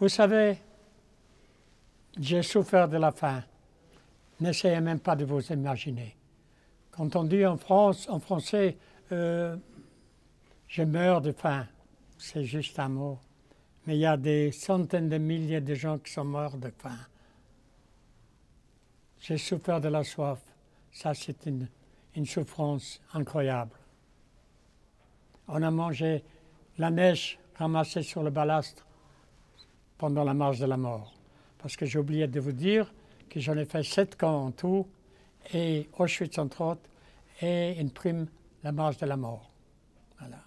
Vous savez, j'ai souffert de la faim. N'essayez même pas de vous imaginer. Quand on dit en français, je meurs de faim, c'est juste un mot. Mais il y a des centaines de milliers de gens qui sont morts de faim. J'ai souffert de la soif. Ça, c'est une souffrance incroyable. On a mangé la neige ramassée sur le balastre pendant la marche de la mort. Parce que j'ai oublié de vous dire que j'en ai fait 7 camps en tout, et Auschwitz entre autres, et une prime, la marche de la mort. Voilà.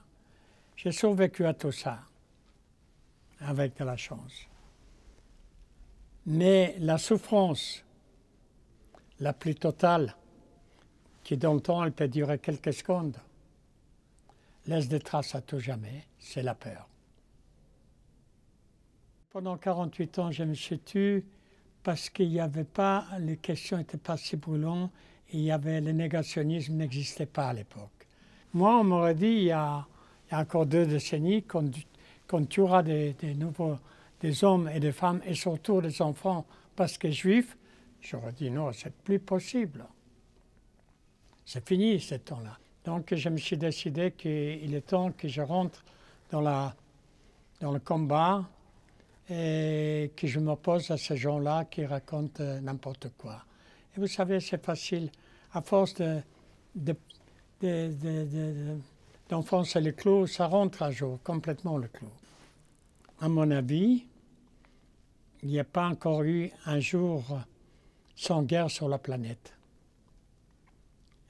J'ai survécu à tout ça, avec de la chance. Mais la souffrance la plus totale, qui dans le temps, elle peut durer quelques secondes, laisse des traces à tout jamais, c'est la peur. Pendant 48 ans, je me suis tué parce qu'il n'y avait pas, les questions n'étaient pas si brûlantes, et le négationnisme n'existait pas à l'époque. Moi, on m'aurait dit, il y a encore 2 décennies, qu'on tuera des hommes et des femmes, et surtout des enfants, parce que juifs, j'aurais dit non, c'est plus possible. C'est fini, ce temps-là. Donc, je me suis décidé qu'il est temps que je rentre dans le combat, et que je m'oppose à ces gens-là qui racontent n'importe quoi. Et vous savez, c'est facile. À force d'enfoncer le clou, ça rentre un jour, complètement le clou. À mon avis, il n'y a pas encore eu un jour sans guerre sur la planète.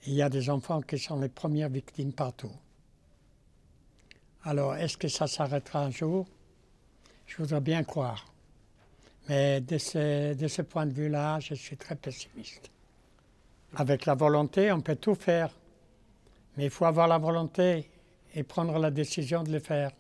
Il y a des enfants qui sont les premières victimes partout. Alors, est-ce que ça s'arrêtera un jour? Je voudrais bien croire. Mais de ce point de vue-là, je suis très pessimiste. Avec la volonté, on peut tout faire. Mais il faut avoir la volonté et prendre la décision de le faire.